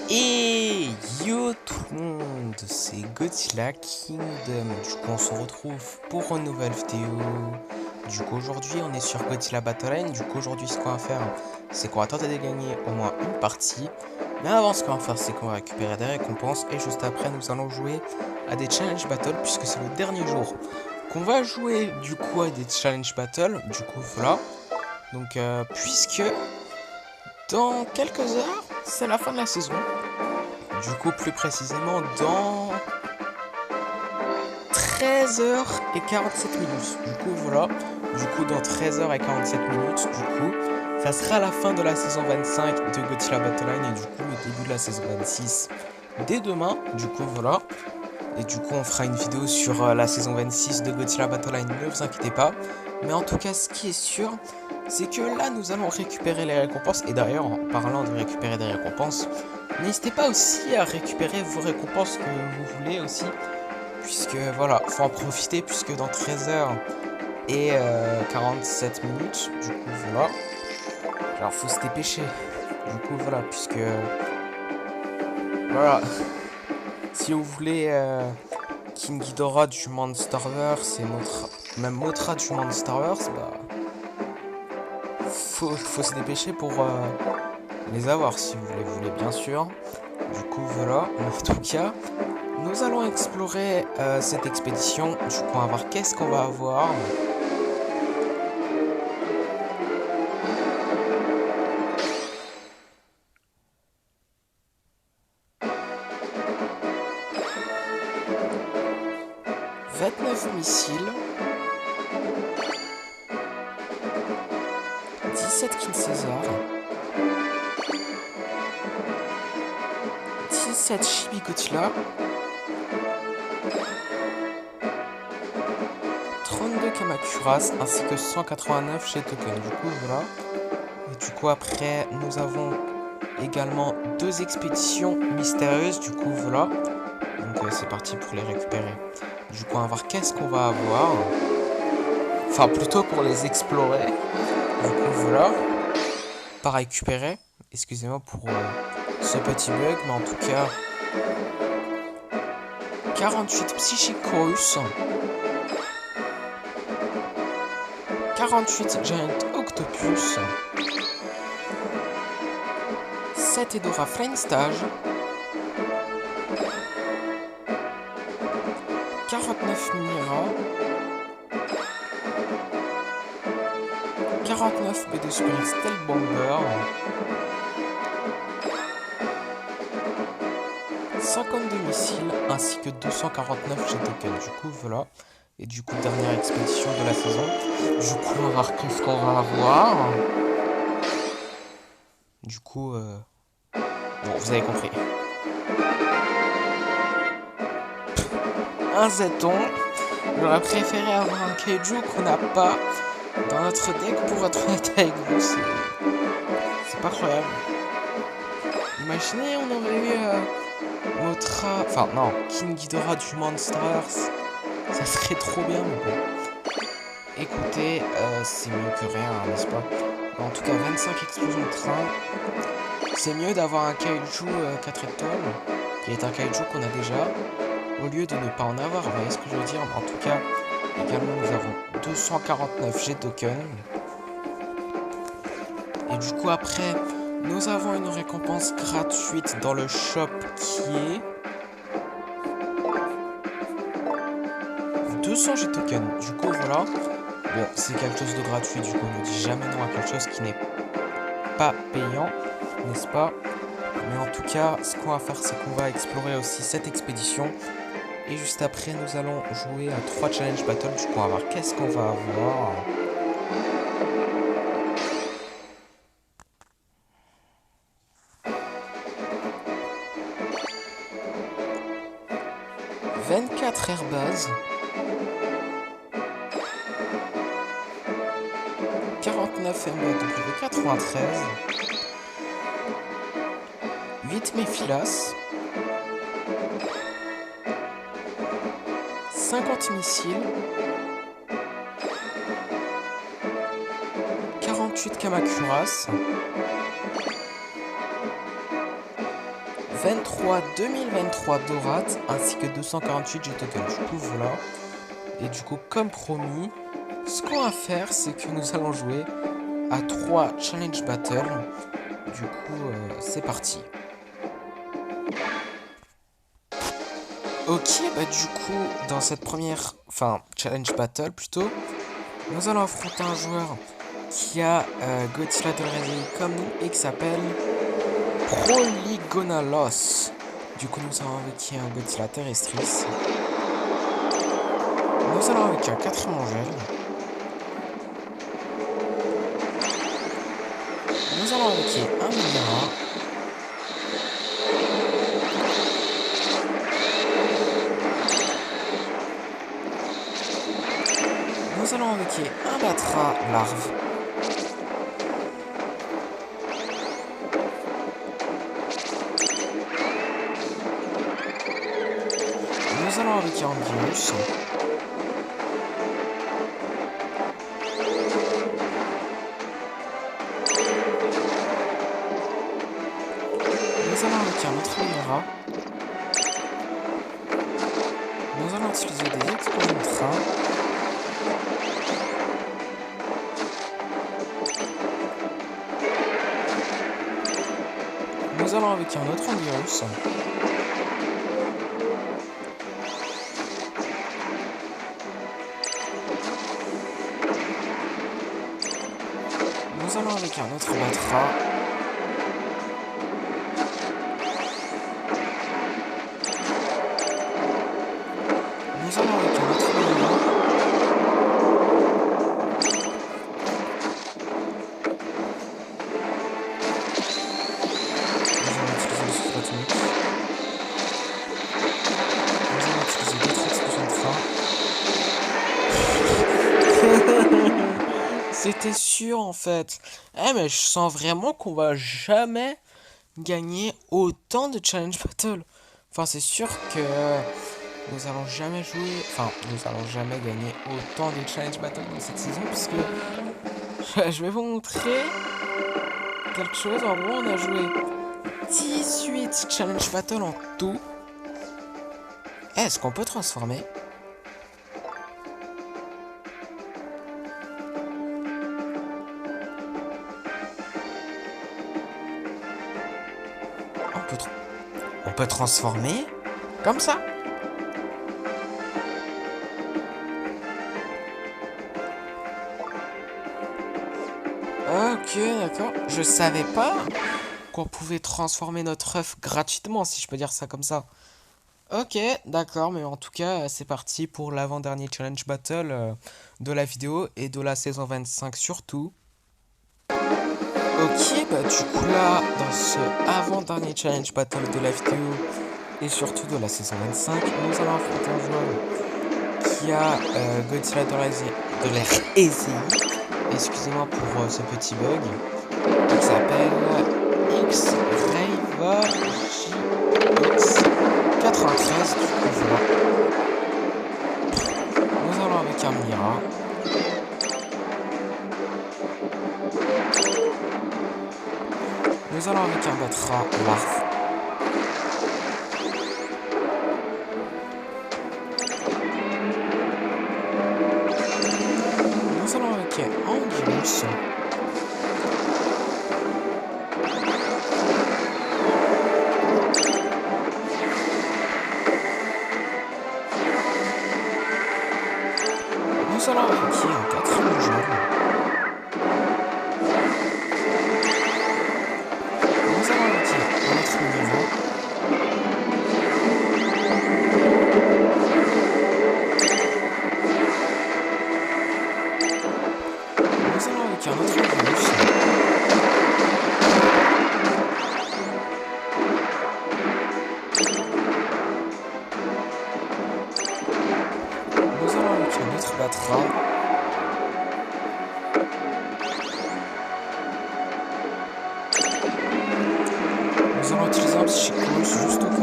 Et yo tout le monde, c'est Godzilla Kingdom. Du coup, on se retrouve pour une nouvelle vidéo. Du coup, aujourd'hui, on est sur Godzilla Battle Line. Du coup, aujourd'hui, ce qu'on va faire, c'est qu'on va tenter de gagner au moins une partie. Mais avant, ce qu'on va faire, c'est qu'on va récupérer des récompenses. Et juste après, nous allons jouer à des challenge battles, puisque c'est le dernier jour qu'on va jouer du coup à des challenge battles. Du coup, voilà. Donc, puisque dans quelques heures, c'est la fin de la saison. Du coup, plus précisément, dans 13h47 minutes. Du coup, voilà. Du coup, dans 13h47 minutes, du coup, ça sera la fin de la saison 25 de Godzilla Battle Line et du coup, le début de la saison 26 dès demain. Du coup, voilà. Et du coup, on fera une vidéo sur la saison 26 de Godzilla Battle Line, ne vous inquiétez pas. Mais en tout cas, ce qui est sûr, c'est que là, nous allons récupérer les récompenses. Et d'ailleurs, en parlant de récupérer des récompenses, n'hésitez pas aussi à récupérer vos récompenses que vous voulez aussi. Puisque voilà, faut en profiter puisque dans 13h47 minutes, du coup voilà. Alors faut se dépêcher. Du coup voilà, puisque voilà. Si vous voulez King Ghidorah du Monsterverse et même Mothra du Monsterverse, bah faut se dépêcher pour les avoir si vous les voulez bien sûr. Du coup voilà, en tout cas, nous allons explorer cette expédition. Du coup on va voir qu'est-ce qu'on va avoir. « 29 missiles, 17 King Caesar, 17 Chibi Godzilla, 32 Kamacuras ainsi que 189 chez Token. Du coup, voilà. Et du coup, après, nous avons également deux expéditions mystérieuses. Du coup, voilà. Donc, c'est parti pour les récupérer. Du coup, on va voir qu'est-ce qu'on va avoir. Enfin, plutôt pour les explorer. Du coup, voilà. Pas récupérer. Excusez-moi pour ce petit bug, mais en tout cas, 48 Psychic Chorus, 48 Giant Octopus, 7 Edora Flame Stage, 49 Mira, 49 B2 Spirit Stealth Bomber, 52 missiles ainsi que 249 jet tokens. Du coup, voilà. Et du coup, dernière expédition de la saison. Du coup, on va voir qu'est-ce qu'on va avoir. Du coup, bon, vous avez compris. Un Zeton. J'aurais préféré avoir un Kaiju qu'on n'a pas dans notre deck pour être honnête avec vous. C'est pas croyable. Imaginez, on aurait eu Mothra. Enfin, non, King Ghidorah du Monsterverse. Ça serait trop bien, mais bon. Écoutez, c'est mieux que rien, hein, n'est-ce pas? En tout cas, 25 explosions de train. C'est mieux d'avoir un Kaiju 4 étoiles, qui est un Kaiju qu'on a déjà, au lieu de ne pas en avoir, vous voyez ce que je veux dire? En tout cas, également, nous avons 249 jet tokens. Et du coup, après, nous avons une récompense gratuite dans le shop qui est 200 jet tokens. Du coup, voilà. Bon, c'est quelque chose de gratuit, du coup, on ne dit jamais non à quelque chose qui n'est pas payant, n'est-ce pas? Mais en tout cas, ce qu'on va faire, c'est qu'on va explorer aussi cette expédition. Et juste après, nous allons jouer à 3 challenge battles. Du coup, on va voir qu'est-ce qu'on va avoir. « 24 Airbase, 49 MW 93, 8 Méphilas, 50 missiles, 48 Kamacuras, 2023 Dorat ainsi que 248 G-Token. Du coup, voilà. Et du coup, comme promis, ce qu'on va faire, c'est que nous allons jouer à 3 Challenge Battle. Du coup, c'est parti. Ok, bah du coup, dans cette première, Challenge Battle plutôt, nous allons affronter un joueur qui a Godzilla de réveil comme nous et qui s'appelle Polygonalos. Du coup, nous allons avec un Godzilla terrestris. Nous allons avec un 4 Angel. Nous allons avec un Minera. Nous allons avec un Batra larve. Nous allons avec un Anguirus. Nous allons avec un autre Minera. Nous allons utiliser des Explosions. Nous allons avec un autre Anguirus. Nous allons avec un autre Batra. Nous allons avec un autre Minera. Nous allons utiliser le souffle atomique. Nous allons utiliser d'autres explosions de frein. C'était sûr en fait. Eh mais je sens vraiment qu'on va jamais gagner autant de challenge battle. Enfin c'est sûr que nous allons jamais jouer. Enfin nous allons jamais gagner autant de challenge battle dans cette saison puisque je vais vous montrer quelque chose. En gros on a joué 18 challenge battle en tout. Est-ce qu'on peut transformer? On peut transformer comme ça. Ok, d'accord. Je savais pas qu'on pouvait transformer notre œuf gratuitement, si je peux dire ça comme ça. Ok, d'accord, mais en tout cas, c'est parti pour l'avant-dernier challenge battle de la vidéo et de la saison 25 surtout. Ok, bah du coup là, dans ce avant-dernier challenge battle de la vidéo et surtout de la saison 25, nous allons affronter un joueur qui a Godzilla de l'air easy. Excusez-moi pour ce petit bug. Il s'appelle X-Ray-Va-JX93. Du coup, voilà. Nous allons avec un Mira. Nous allons avec un Batra larve. Nous allons avec un Anguirus. Nous allons avec un 4 Angel. Nous allons avec un autre Minera. Nous allons avec un autre Anguirus. Nous allons avec un autre Batra. Nous allons utiliser un Psychos juste au cas où.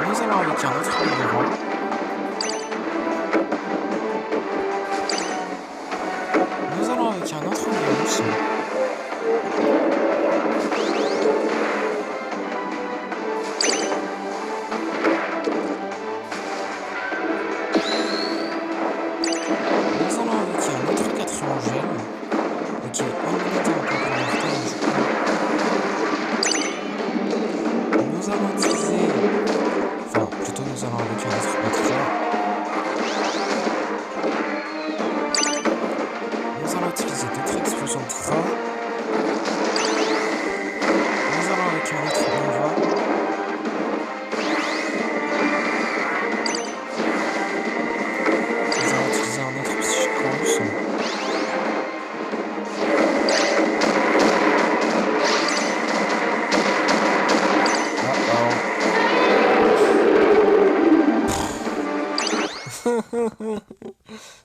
Nous allons avec un autre Minera. avec un autre virus. Nous allons avec un autre quatrième gel. Ok, on va mettre encore pour l'instant, du coup. Nous allons utiliser... Enfin, plutôt nous allons avec un autre quatrième. Nous allons utiliser d'autres explosions de train. Nous allons avec un autre Nova. Nous allons utiliser un autre Psychose.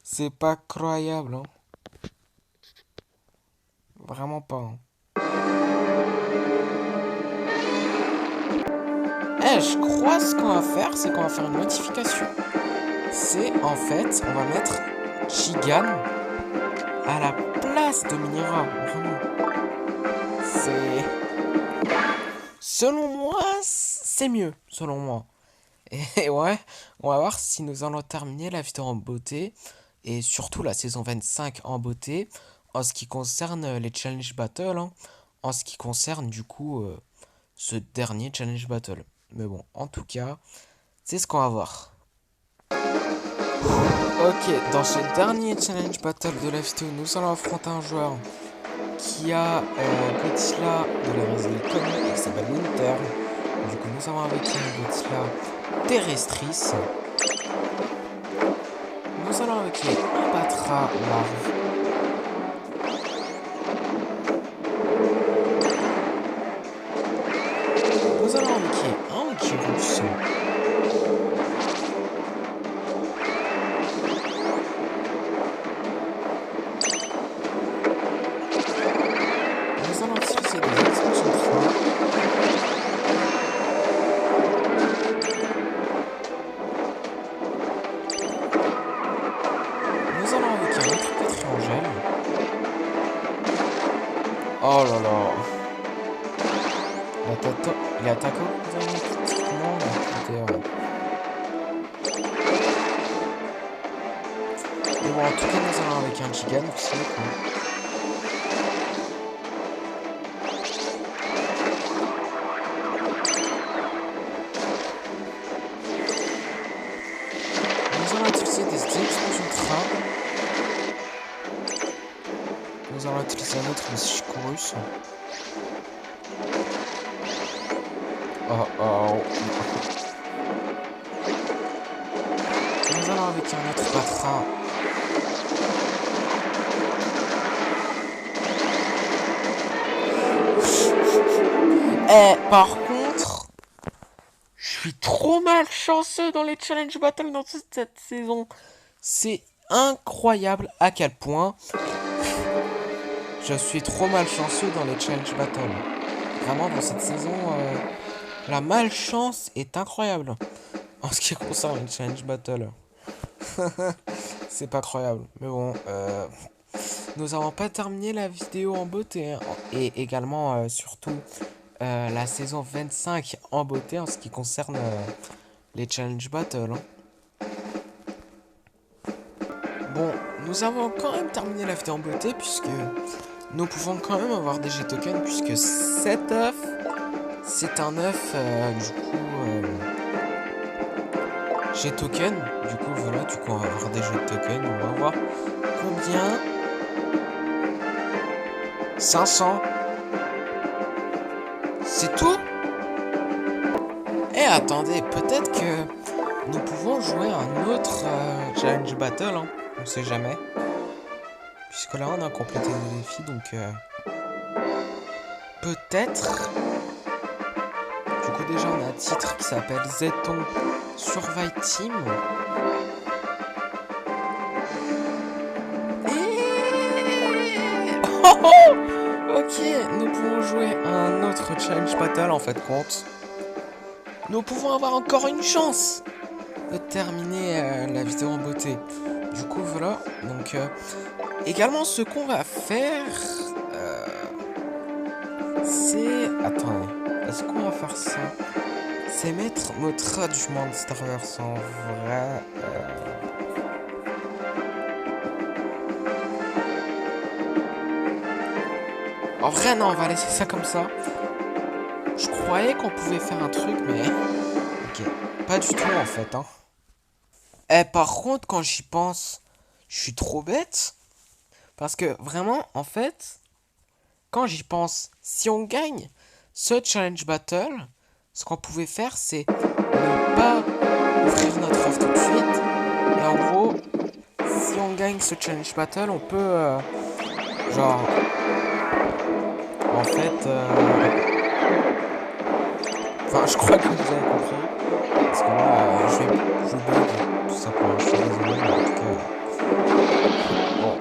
C'est pas croyable, hein. Vraiment pas, hein. Eh, je crois ce qu'on va faire, c'est qu'on va faire une modification. C'est en fait, on va mettre Chigan à la place de Minira. Vraiment. C'est... Selon moi, c'est mieux, selon moi. Et ouais, on va voir si nous allons terminer la vidéo en beauté. Et surtout la saison 25 en beauté. En ce qui concerne les challenge battle, hein. En ce qui concerne du coup ce dernier challenge battle. Mais bon, en tout cas, c'est ce qu'on va voir. Ok, dans ce dernier challenge battle de la vidéo, nous allons affronter un joueur qui a Godzilla de la Grizzly Comic, qui s'appelle Winter. Du coup, nous avons avec un Godzilla Terrestris. Nous allons avec les Abatra Larve. Nous allons avec les Ankylos. Nous allons utiliser des explosions de train. Nous allons avec un autre quatriangel. Oh là là. Il attaque automatiquement mais bon, en tout cas, nous allons avec un Gigan aussi. Nous allons utiliser des explosions de train. Nous allons utiliser un autre Psychorus. Oh oh. Nous allons avec un autre Batra. Eh, par contre, je suis trop malchanceux dans les challenge battles dans toute cette saison. C'est incroyable à quel point je suis trop malchanceux dans les challenge battles. Vraiment, dans cette saison, la malchance est incroyable. En ce qui concerne les challenge battle. C'est pas croyable. Mais bon, nous n'avons pas terminé la vidéo en beauté. Hein. Et également, surtout, la saison 25 en beauté en ce qui concerne les challenge battle. Hein. Bon, nous avons quand même terminé la vidéo en beauté puisque nous pouvons quand même avoir des G-tokens puisque cet œuf, c'est un œuf du coup G-token. Du coup voilà, du coup on va avoir des G-tokens. On va voir combien. 500. C'est tout? Eh attendez, peut-être que nous pouvons jouer un autre challenge battle, hein. On sait jamais. Puisque là on a complété le défi, donc peut-être. Du coup déjà on a un titre qui s'appelle Zeton Survive Team. Et... Oh, oh ok, nous pouvons jouer un autre challenge battle en fait compte. Nous pouvons avoir encore une chance de terminer la vidéo en beauté. Du coup voilà, donc également, ce qu'on va faire, c'est... Attendez, est-ce qu'on va faire ça? C'est mettre notre du Monsterverse en vrai. En vrai, non, on va laisser ça comme ça. Je croyais qu'on pouvait faire un truc, mais... Ok, pas du tout en fait, hein. Eh, par contre, quand j'y pense, je suis trop bête. Parce que vraiment, en fait, quand j'y pense, si on gagne ce challenge battle, ce qu'on pouvait faire, c'est ne pas ouvrir notre offre tout de suite. Et en gros, si on gagne ce challenge battle, on peut, genre, en fait, enfin, je crois que vous avez compris. Parce que là, je bug, tout simplement. Je suis désolé, mais en tout cas, bon,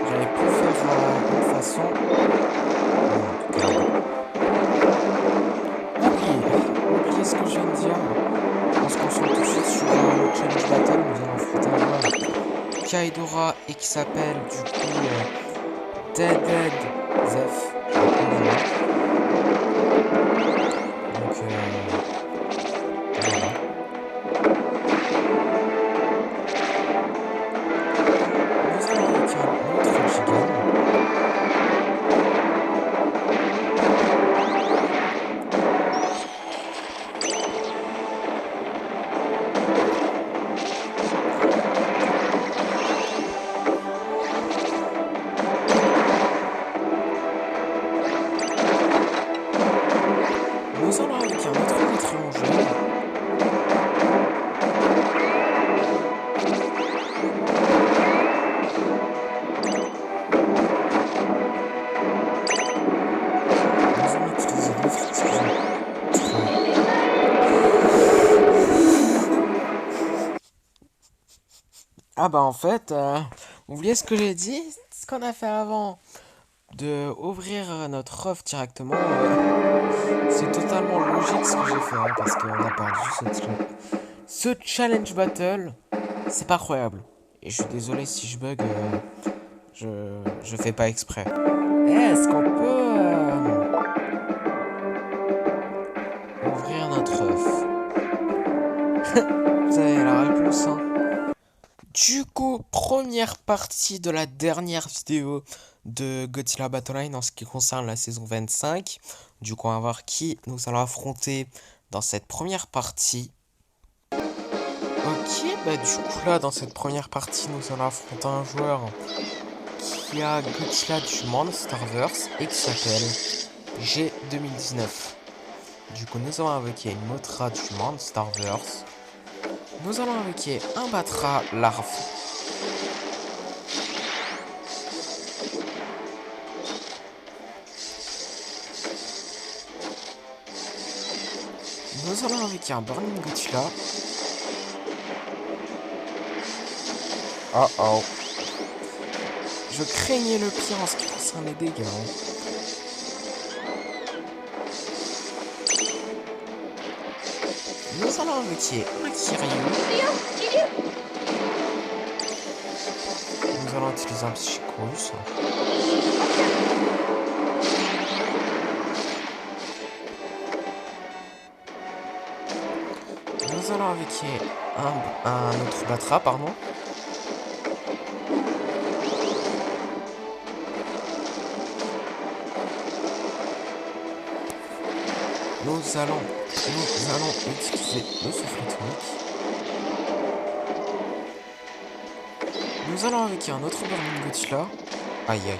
j'avais pu faire une façon. En tout cas, oubliez ce que je viens de dire. On se concentre tout de suite sur le challenge battle. Nous allons affronter un joueur qui a Edora et qui s'appelle du coup Dead Zef. Donc voilà. Nous allons avec un autre gigan. Nous allons avec un autre étranger. Nous allons utiliser l'autre, excusez-moi. Ah bah en fait, vous oubliez ce que j'ai dit? Ce qu'on a fait avant de ouvrir notre offre directement, c'est totalement logique ce que j'ai fait, hein, parce qu'on a perdu ce challenge battle. C'est pas croyable. Et je suis désolé si je bug, je fais pas exprès. Est-ce qu'on peut ouvrir notre offre? Vous avez la réponse, hein. Du coup, première partie de la dernière vidéo de Godzilla Battle Line en ce qui concerne la saison 25. Du coup, on va voir qui nous allons affronter dans cette première partie. Ok, bah du coup là, dans cette première partie, nous allons affronter un joueur qui a Godzilla du Monsterverse et qui s'appelle G2019. Du coup, nous allons invoquer une Mothra du Monsterverse. Nous allons invoquer un Batra larve. Nous allons invoquer un Burning Godzilla. Oh oh. Je craignais le pire en ce qui concerne les dégâts. Nous allons invoquer un Kiryu. Nous allons utiliser un Psychos. Nous allons invoquer un autre Batra, pardon. Nous allons utiliser le souffle atomique. Nous allons avec un autre Burning Godzilla. Aïe aïe.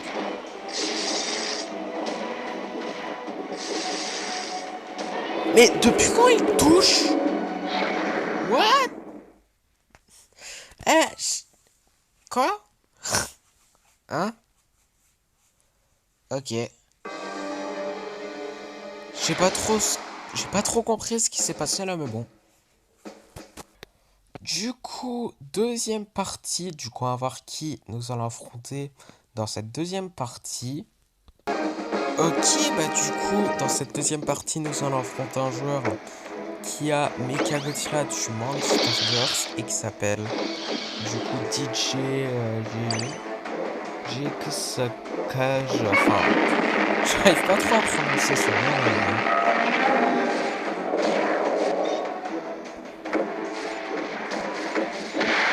Mais depuis quand il touche? What? Quoi? Hein? Ok. J'ai pas trop compris ce qui s'est passé là, mais bon. Du coup, deuxième partie. Du coup, on va voir qui nous allons affronter dans cette deuxième partie. Ok, bah du coup, dans cette deuxième partie, nous allons affronter un joueur qui a Mechagodzilla du Monsterverse et qui s'appelle Du coup, DJ, j'ai que ce cage. Enfin, j'arrive pas trop à prononcer son nom.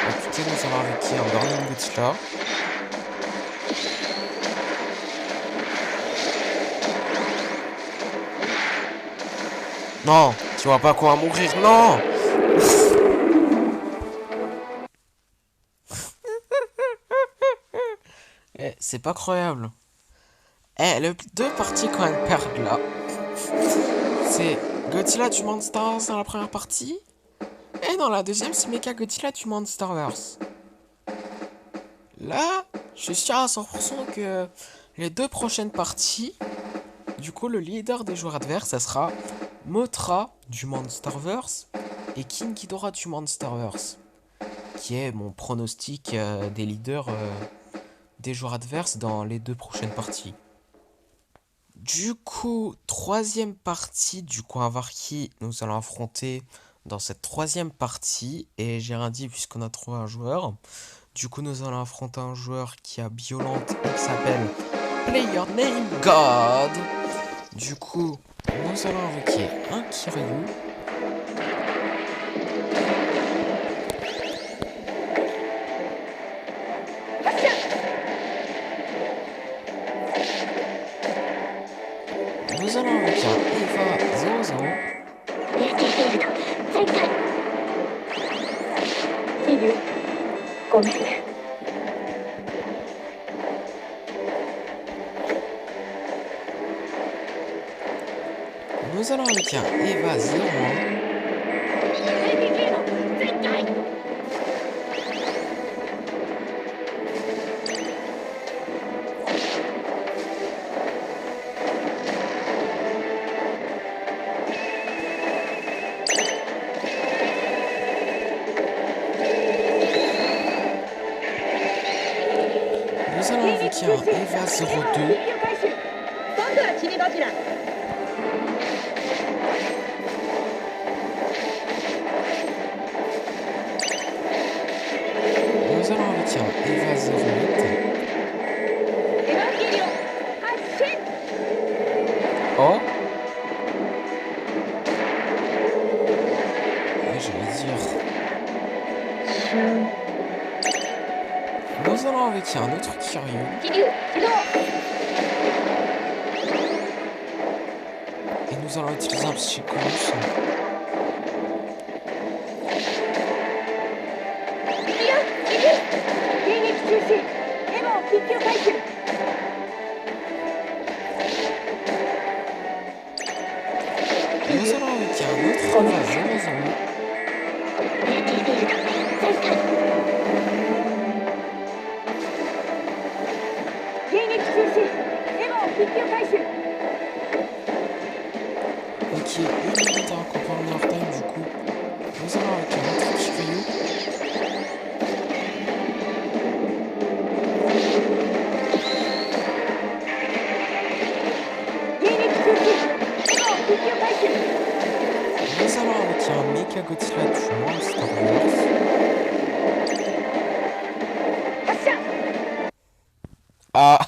Écoutez, nous allons avec qui? Un Burning Godzilla. Non, tu vois pas quoi mourir, non! Eh, c'est pas croyable. Eh, les deux parties quand même perdent là. C'est Godzilla du Monsters dans la première partie. Et dans la deuxième, c'est Mecha Godzilla du Monsterverse. Là, je suis sûr à 100% que les deux prochaines parties, du coup, le leader des joueurs adverses, ça sera Mothra du Monsterverse et King Ghidorah du Monsterverse, qui est mon pronostic des leaders des joueurs adverses dans les deux prochaines parties. Du coup, troisième partie, du coup, on va voir qui nous allons affronter dans cette troisième partie. Et j'ai rien dit puisqu'on a trouvé un joueur. Du coup, nous allons affronter un joueur qui a Violente et qui s'appelle Player Name God. Du coup, nous allons invoquer un Kiryu. Nous allons invoquer un Eva Zozo. Nous allons invoquer un Eva 01. Nous allons invoquer un Eva 02. Nous allons invoquer un Eva 08. Oh! Je vais dire. Nous allons invoquer un autre Kiryu. Et nous allons utiliser un Psychonus. Nous allons invoquer un autre Eva 00. Ok, une minute à accompagner leur time du coup. Nous allons avec un autre Kiryu. Nous allons avec un Mecha Godzilla du Monsterverse. Ah,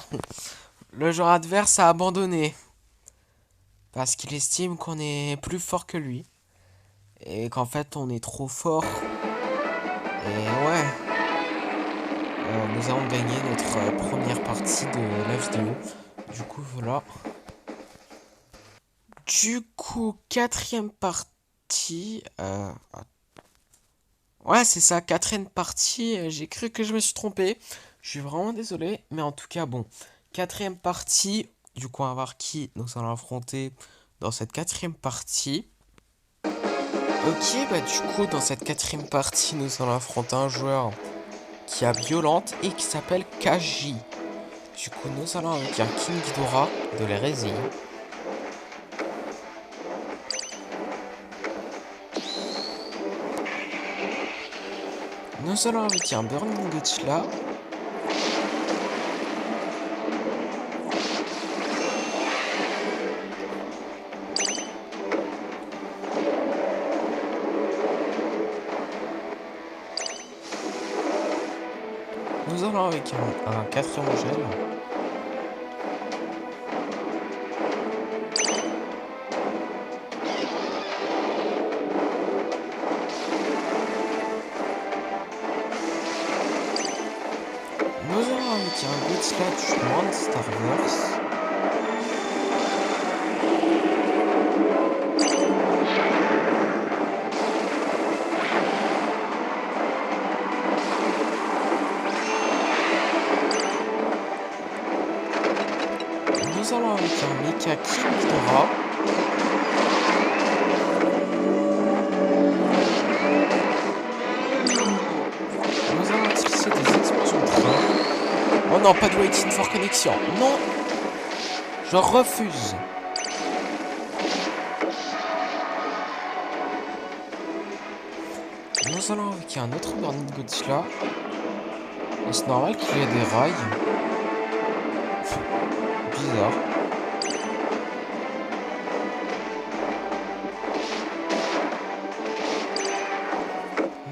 le joueur adverse a abandonné. Parce qu'il estime qu'on est plus fort que lui. Et qu'en fait on est trop fort. Et ouais. Nous avons gagné notre première partie de la vidéo. Du coup voilà. Du coup, quatrième partie. Ouais, c'est ça, quatrième partie. J'ai cru que je me suis trompé. Je suis vraiment désolé. Mais en tout cas, bon. Quatrième partie. Du coup, on va voir qui nous allons affronter dans cette quatrième partie. Ok, bah du coup, dans cette quatrième partie, nous allons affronter un joueur qui a Violente et qui s'appelle Kaji. Du coup, nous allons avec un King Ghidorah de l'hérésie. Nous allons avec un Burning Godzilla. Nous allons avec un quatrième gel. Nous allons avec un Godzilla du Monsterverse. Nous allons avec un Mecha King Ghidorah. Nous allons utiliser des explosions de train. Oh non, pas de waiting for connection. Non, je refuse. Nous allons avec un autre Burning Godzilla. C'est normal qu'il y ait des rails. Bizarre.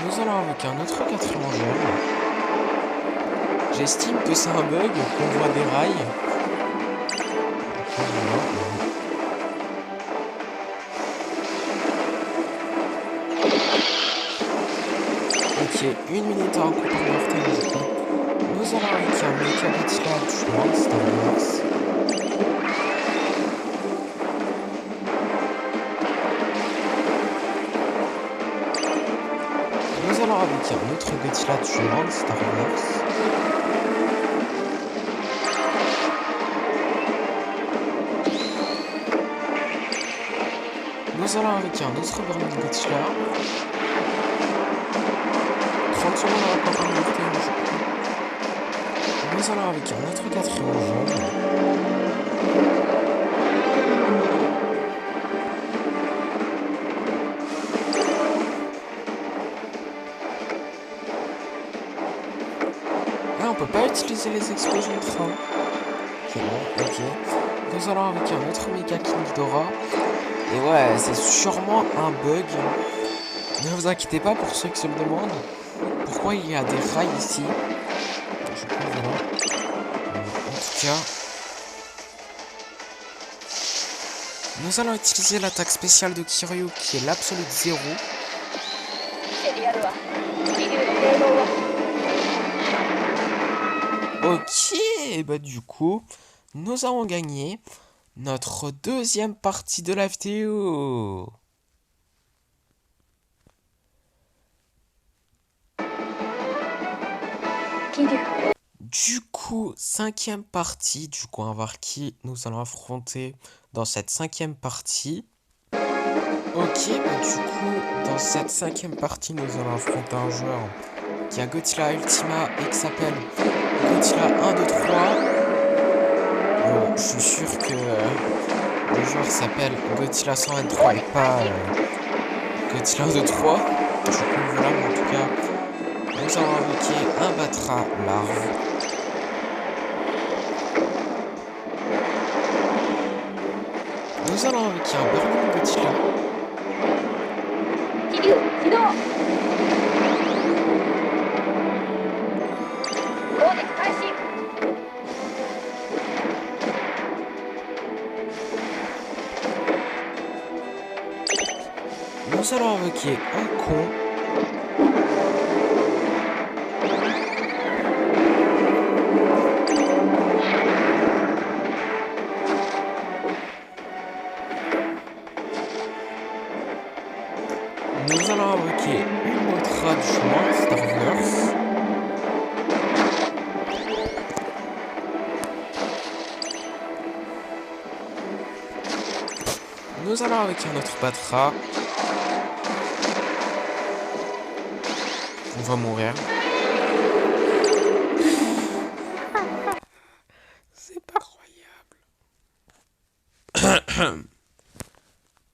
Nous allons avec un autre quatrième gel. J'estime que c'est un bug qu'on voit des rails. Ok, 1 minute à recouper mortel. Nous allons avec un Mecha Godzilla du Monsterverse. Nous allons avec un autre Godzilla du Monsterverse. Nous allons avec un autre Burning Godzilla. 30 secondes à recouper mortel. Nous allons avec un autre quatrième jaune. Ah, on peut pas utiliser les explosions de train. C'est bon, ok. Nous allons avec un autre Mecha King Ghidorah. Et ouais, c'est sûrement un bug. Ne vous inquiétez pas pour ceux qui se le demandent. Pourquoi il y a des rails ici? Je crois, voilà. En tout cas, nous allons utiliser l'attaque spéciale de Kiryu qui est l'absolute 0. Ok, et bah du coup, nous avons gagné notre deuxième partie de la vidéo. Du coup, cinquième partie, on va voir qui nous allons affronter dans cette cinquième partie. Ok, bah du coup, dans cette cinquième partie, nous allons affronter un joueur qui a Godzilla Ultima et qui s'appelle Godzilla 1, 2, 3. Bon, je suis sûr que le joueur s'appelle Godzilla 123 et pas Godzilla 1, 2, 3. Du coup, voilà, mais en tout cas, nous allons invoquer un Batra larve. Nous allons invoquer un Burning Godzilla. Nous allons invoquer un con. Nous allons invoquer une Mothra du Monsterverse. Nous allons invoquer un autre Batra. On va mourir. C'est pas croyable.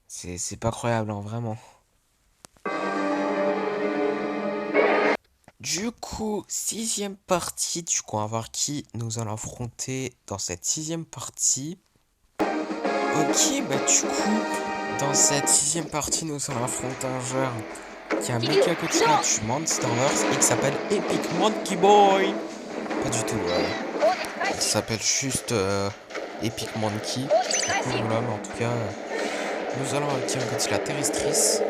C'est pas croyable, hein, vraiment. Du coup, sixième partie. Du coup, on va voir qui nous allons affronter dans cette sixième partie. Ok, bah du coup, dans cette sixième partie, nous allons affronter un joueur qui a un Mecha Godzilla du Monsterverse et qui s'appelle Epic Monkey Boy. tout. Il s'appelle juste Epic Monkey. Du coup, voilà, mais en tout cas, nous allons avec un Godzilla Terrestris.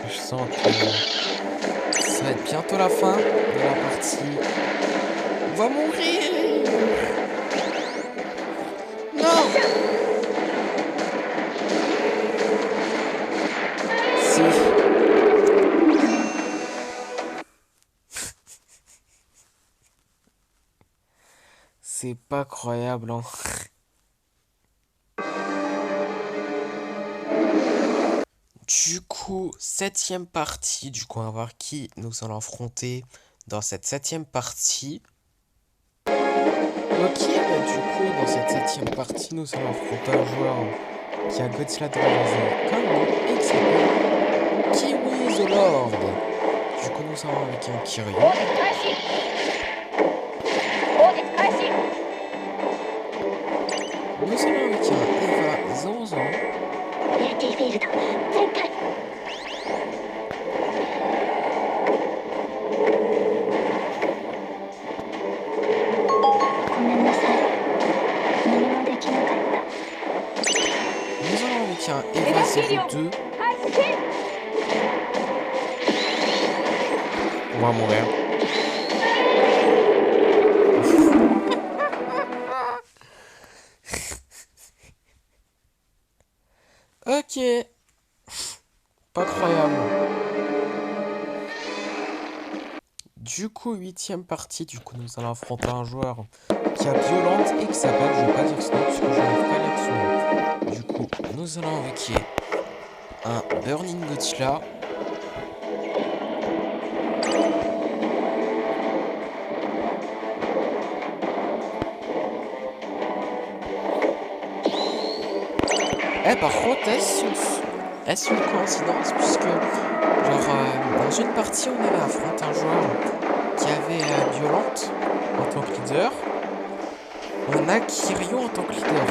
Je sens que ça va être bientôt la fin de la partie. On va mourir! Non! Si. C'est pas croyable, hein. Du coup, septième partie. Du coup, on va voir qui nous allons affronter dans cette septième partie. Ok, bah du coup, dans cette septième partie, nous allons affronter un joueur qui a Godzilla de la comme nous et qui s'appelle Kiwi the Lord. Du coup, nous allons avec un Kiryu. Nous allons avec un Eva Zanzan. Nous allons avec un Eva 02. On va mourir. Ok. Pas croyable. Du coup, huitième partie. Du coup, nous allons affronter un joueur qui a violente et qui s'appelle, je vais pas dire son nom parce que je n'arrive pas à lire son nom. Du coup, nous allons avec un Burning Godzilla. Par contre, est-ce une coïncidence puisque, genre, dans une partie, on avait affronté un joueur qui avait Violente en tant que leader. On a Kiryu en tant que leader.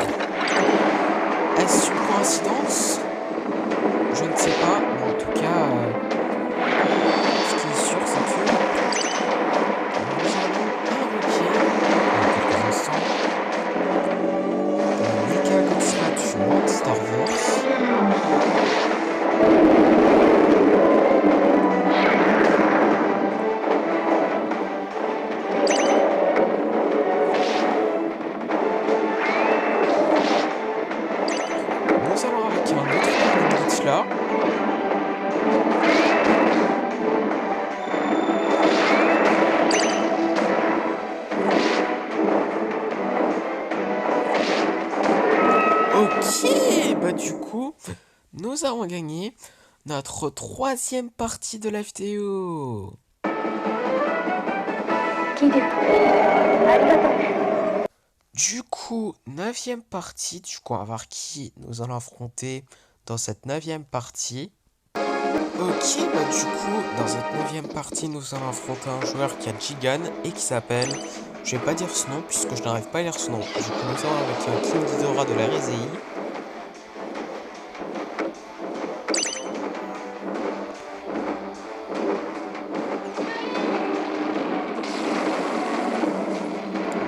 Est-ce une coïncidence? Je ne sais pas, mais en tout cas, ce qui est sûr, c'est que nous allons invoquer dans quelques instants Mecha Godzilla du Monsterverse. Nous allons avec un autre Godzilla. Ok, bah du coup, nous avons gagné notre troisième partie de la vidéo. Du coup, neuvième partie. Du coup, on va voir qui nous allons affronter dans cette neuvième partie. Ok, bah du coup, dans cette neuvième partie, nous allons affronter un joueur qui a Gigan et qui s'appelle... Je vais pas dire son nom puisque je n'arrive pas à lire son nom. Du coup, nous allons avec un King Ghidorah de la RZI.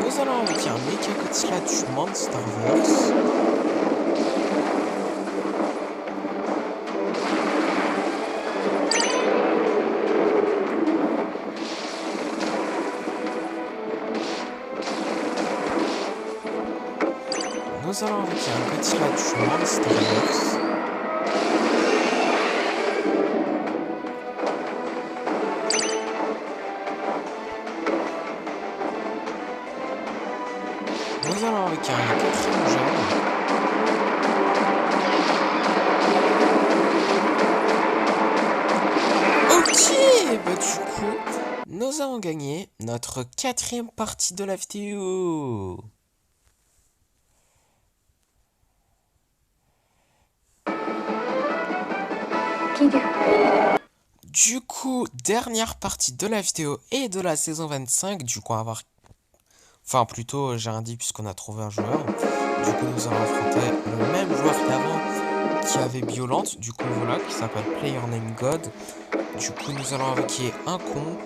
Nous allons avec un Mecha Godzilla du Monsterverse. Nous allons avec un Godzilla du Monsterverse. Nous allons avec un quatrième genre. Ok, bah du coup, nous avons gagné notre quatrième partie de la vidéo. Du coup, dernière partie de la vidéo et de la saison 25. Du coup, on va voir... Enfin, plutôt, j'ai rien dit puisqu'on a trouvé un joueur. Du coup, nous allons affronter le même joueur qui avait Violent, du coup voilà, qui s'appelle Player Name God. Du coup nous allons invoquer un con.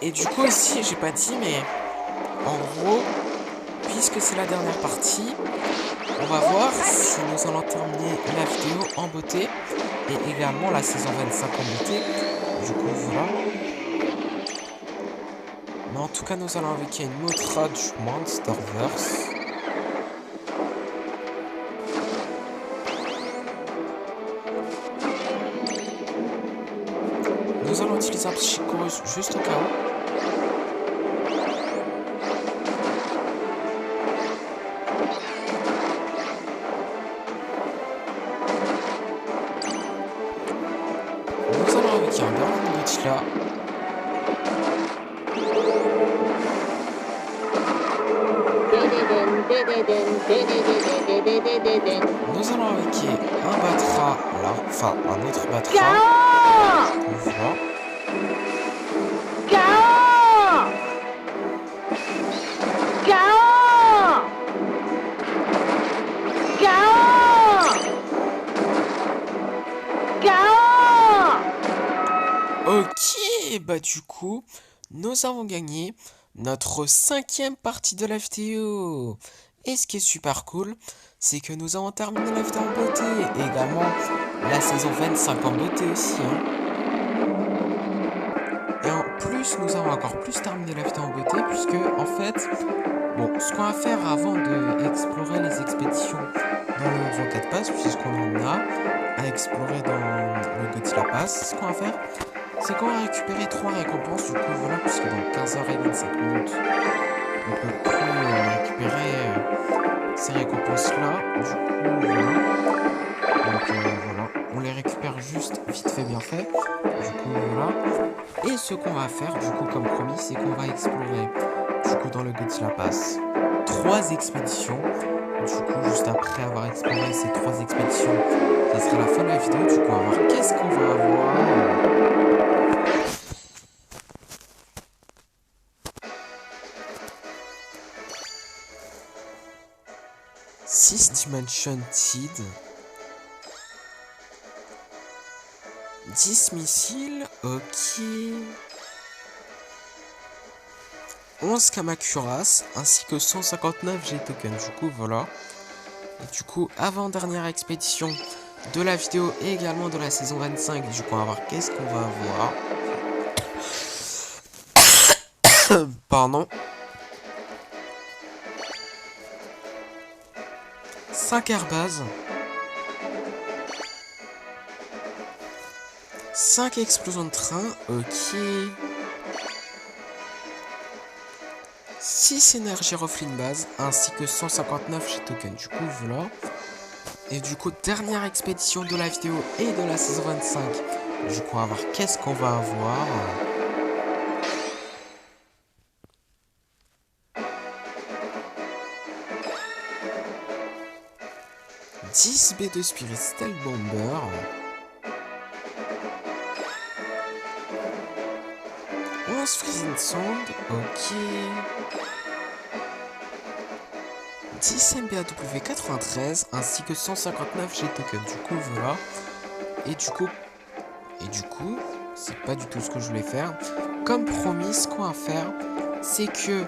Et du coup aussi, j'ai pas dit, mais en gros, puisque c'est la dernière partie, on va voir si nous allons terminer la vidéo en beauté et également la saison 25 en beauté. Du coup voilà. Mais en tout cas, nous allons invoquer une Motra du Monsterverse. Nous allons utiliser un Psychorus juste au cas où. Nous allons invoquer un Burning Godzilla. Nous allons invoquer un Batra là, enfin un autre Batra. Voilà. Ok, bah du coup, nous avons gagné notre 5e partie de la vidéo. Et ce qui est super cool, c'est que nous avons terminé la vidéo en beauté. Et également la saison 25 en beauté aussi. Hein. Et en plus, nous avons encore plus terminé la vidéo en beauté. Puisque en fait, bon, ce qu'on va faire avant de explorer les expéditions dans le Rocket Pass, puisqu'on en a à explorer dans le Godzilla Pass, ce qu'on va faire, c'est qu'on va récupérer 3 récompenses. Du coup, voilà, puisque dans 15h25 minutes, on peut plus récupérer ces récompenses-là. Du coup, voilà. Donc, voilà. On les récupère juste vite fait, bien fait. Du coup, voilà. Et ce qu'on va faire, du coup, comme promis, c'est qu'on va explorer, du coup, dans le Godzilla Pass, 3 expéditions. Du coup, juste après avoir exploré ces 3 expéditions, ça sera la fin de la vidéo. Du coup, on va voir qu'est-ce qu'on va avoir. 6 Dimension Tid, 10 missiles, ok. 11 Kamakuras, ainsi que 159 G-Tokens. Du coup, voilà. Et du coup, avant-dernière expédition de la vidéo et également de la saison 25. Du coup, on va voir qu'est-ce qu'on va avoir. Pardon. 5 airbases. 5 explosions de train, ok. 6 énergies Roflin base, ainsi que 159 G-Tokens. Du coup, voilà. Et du coup, dernière expédition de la vidéo et de la saison 25. Du coup, on va voir qu'est-ce qu'on va avoir. 10 B2 Spirit Stealth Bomber. 11 Freezing Sound, ok. 10 MBAW93 ainsi que 159 G-Tokens. Du coup, voilà. Et du coup, c'est pas du tout ce que je voulais faire. Comme promis, ce qu'on va faire, c'est que,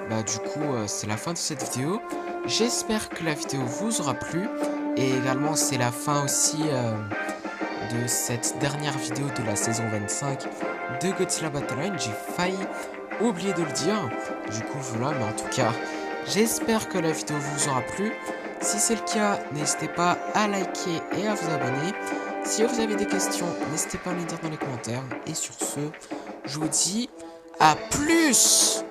bah du coup, c'est la fin de cette vidéo. J'espère que la vidéo vous aura plu. Et également, c'est la fin aussi de cette dernière vidéo de la saison 25 de Godzilla Battle Line. J'ai failli oublier de le dire. Du coup, voilà, mais en tout cas, j'espère que la vidéo vous aura plu. Si c'est le cas, n'hésitez pas à liker et à vous abonner. Si vous avez des questions, n'hésitez pas à les dire dans les commentaires. Et sur ce, je vous dis à plus!